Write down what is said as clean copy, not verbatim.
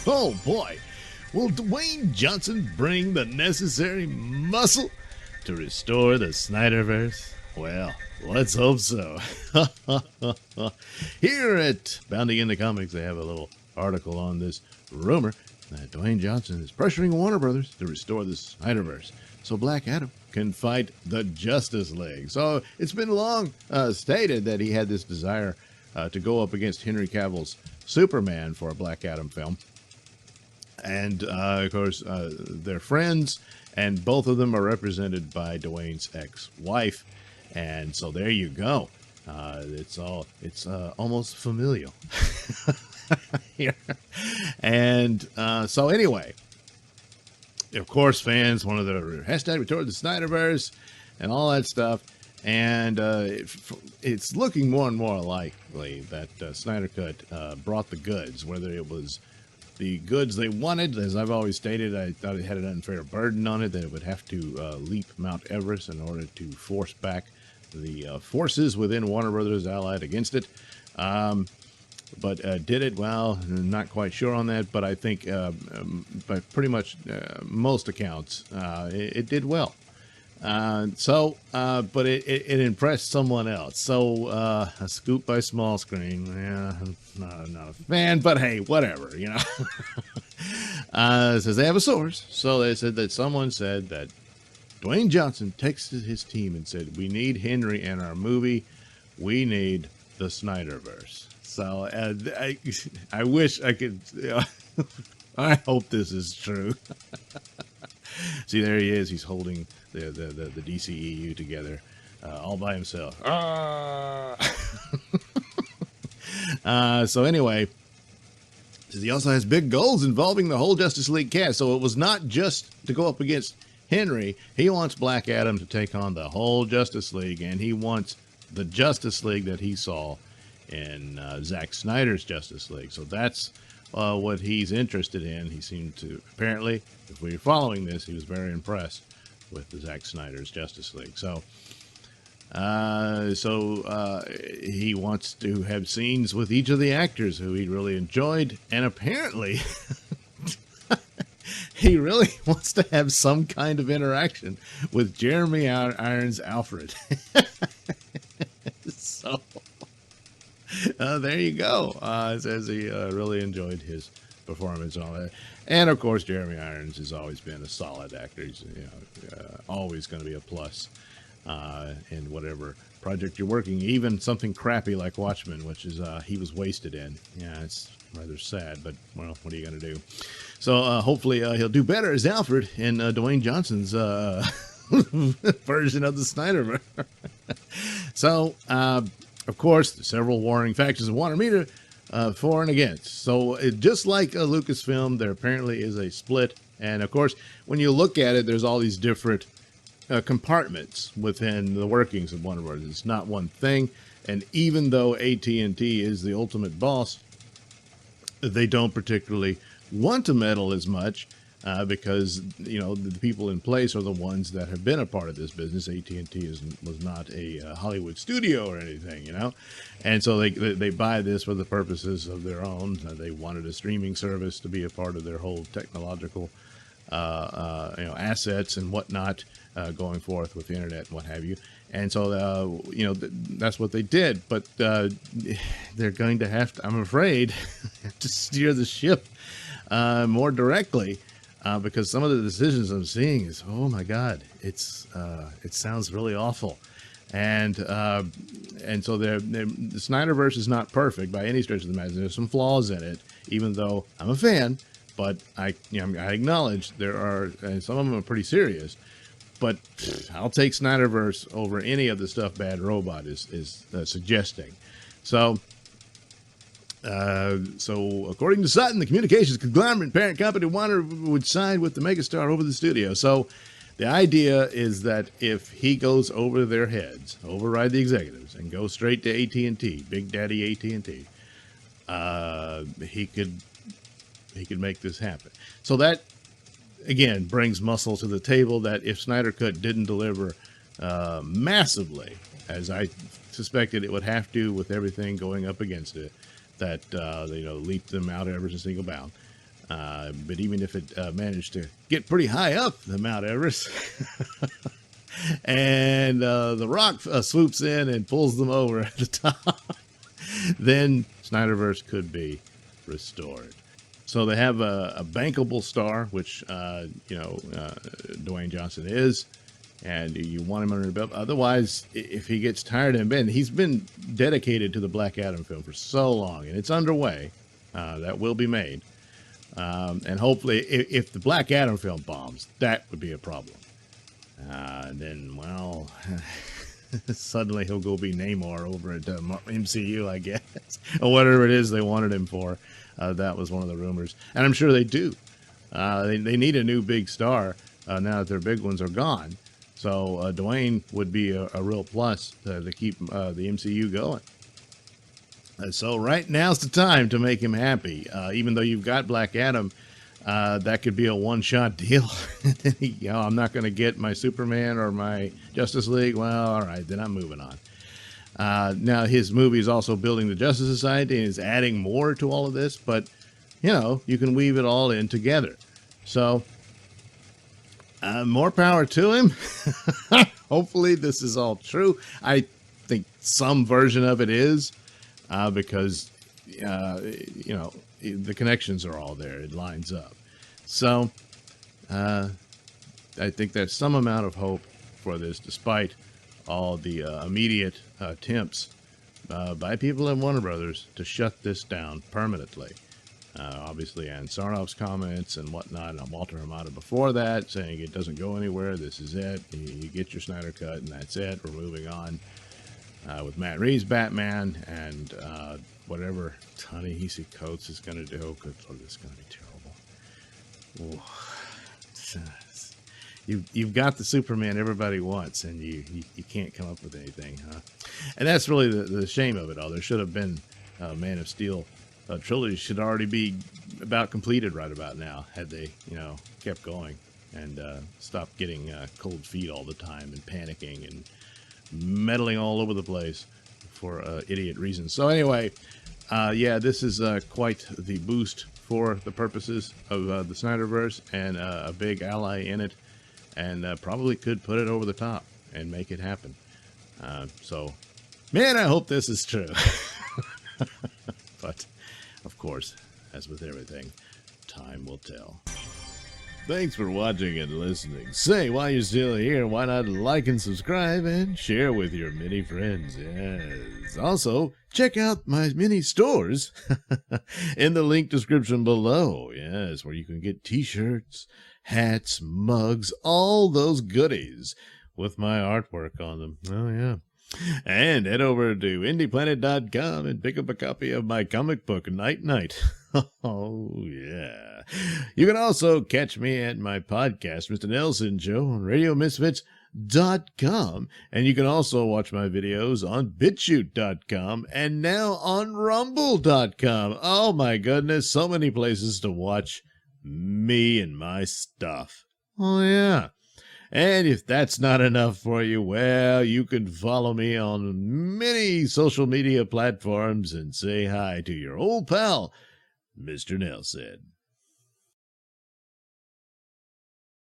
Oh boy, will Dwayne Johnson bring the necessary muscle to restore the SnyderVerse? Well, let's hope so. Here at Bounding into Comics, they have a little article on this rumor that Dwayne Johnson is pressuring Warner Brothers to restore the SnyderVerse so Black Adam can fight the Justice League. So it's been long stated that he had this desire to go up against Henry Cavill's Superman for a Black Adam film. And, of course, they're friends, and both of them are represented by Dwayne's ex-wife. And so there you go. It's almost familial. And so anyway, of course, fans wanted the hashtag return the SnyderVerse and all that stuff. And it's looking more and more likely that Snyder Cut brought the goods, whether it was the goods they wanted. As I've always stated, I thought it had an unfair burden on it, that it would have to leap Mount Everest in order to force back the forces within Warner Brothers allied against it. But did it? Well, not quite sure on that, but I think by pretty much most accounts, it did well. But it impressed someone else. So a scoop by Small Screen. Yeah, I'm not a fan, but hey, whatever, you know. It says they have a source. So they said that someone said that Dwayne Johnson texted his team and said, "We need Henry in our movie. We need the SnyderVerse." So I wish I could. I hope this is true. See, there he is. He's holding the DCEU together, all by himself. So anyway, he also has big goals involving the whole Justice League cast. So it was not just to go up against Henry. He wants Black Adam to take on the whole Justice League, and he wants the Justice League that he saw in Zack Snyder's Justice League. So that's what he's interested in. He seemed to, apparently, if we're following this, he was very impressed with the Zack Snyder's Justice League. So he wants to have scenes with each of the actors who he really enjoyed, and apparently he really wants to have some kind of interaction with Jeremy Irons' Alfred. So there you go. It says he really enjoyed his performance and all that. And of course, Jeremy Irons has always been a solid actor. He's always going to be a plus in whatever project you're working, even something crappy like Watchmen, which is he was wasted in. Yeah, it's rather sad, but well, what are you going to do? So hopefully he'll do better as Alfred in Dwayne Johnson's version of the Snyderverse. So of course, several warring factions wanted me to for and against. So just like Lucasfilm, there apparently is a split. And of course, when you look at it, there's all these different compartments within the workings of Warner Bros. It's not one thing. And even though AT&T is the ultimate boss, they don't particularly want to meddle as much because, you know, the people in place are the ones that have been a part of this business. AT&T was not a Hollywood studio or anything, you know. And so they buy this for the purposes of their own. They wanted a streaming service to be a part of their whole technological assets and whatnot going forth with the internet and what have you. And so, that's what they did. But they're going to have to, I'm afraid, to steer the ship more directly because some of the decisions I'm seeing is, oh my God, it sounds really awful. And so the Snyderverse is not perfect by any stretch of the imagination. There's some flaws in it, even though I'm a fan. But I acknowledge there are, and some of them are pretty serious. But I'll take SnyderVerse over any of the stuff Bad Robot is suggesting. So according to Sutton, the communications conglomerate parent company Warner would side with the megastar over the studio. So the idea is that if he goes over their heads, override the executives, and go straight to AT&T, Big Daddy AT&T, he could make this happen. So that, again, brings muscle to the table that if Snyder Cut didn't deliver massively, as I suspected it would have to with everything going up against it, that leaped them out ever since single bound. But even if it managed to get pretty high up the Mount Everest, and The Rock swoops in and pulls them over at the top, then SnyderVerse could be restored. So they have a bankable star, which, Dwayne Johnson is, and you want him under the belt. Otherwise, if he gets tired and bent, he's been dedicated to the Black Adam film for so long, and it's underway. That will be made. And hopefully, if the Black Adam film bombs, that would be a problem. Then, well, suddenly he'll go be Namor over at MCU, I guess, or whatever it is they wanted him for. That was one of the rumors, and I'm sure they do. They need a new big star now that their big ones are gone. So Dwayne would be a real plus to keep the MCU going. So right now's the time to make him happy. Even though you've got Black Adam, that could be a one-shot deal. I'm not going to get my Superman or my Justice League. Well, all right, then I'm moving on. Now, his movie is also building the Justice Society and is adding more to all of this, but, you can weave it all in together. So, more power to him. Hopefully this is all true. I think some version of it is, because, the connections are all there. It lines up. So, I think there's some amount of hope for this, despite all the immediate attempts by people in Warner Brothers to shut this down permanently. Obviously, Ann Sarnoff's comments and whatnot, and Walter Hamada before that, saying it doesn't go anywhere, this is it, you get your Snyder Cut, and that's it, we're moving on. With Matt Reeves' Batman, and whatever Ta-Nehisi Coates is going to do, good Lord, this is going to be terrible. You've got the Superman everybody wants, and you can't come up with anything, huh? And that's really the shame of it all. There should have been Man of Steel trilogy should already be about completed right about now, had they kept going and stopped getting cold feet all the time and panicking and meddling all over the place for idiot reasons. So anyway, this is quite the boost for the purposes of the SnyderVerse, and a big ally in it. And probably could put it over the top and make it happen. So, man, I hope this is true. But, of course, as with everything, time will tell. Thanks for watching and listening. Say, while you're still here, why not like and subscribe and share with your many friends? Yes. Also, check out my mini stores in the link description below. Yes, where you can get t-shirts, hats, mugs, all those goodies with my artwork on them. Oh, yeah. And head over to IndiePlanet.com and pick up a copy of my comic book, Night Night. Oh, yeah. You can also catch me at my podcast, Mr Nailsin Show, on RadioMisfits.com. And you can also watch my videos on BitChute.com and now on Rumble.com. Oh, my goodness. So many places to watch me and my stuff. Oh, yeah. And if that's not enough for you, well, you can follow me on many social media platforms and say hi to your old pal, Mr. Nailsin.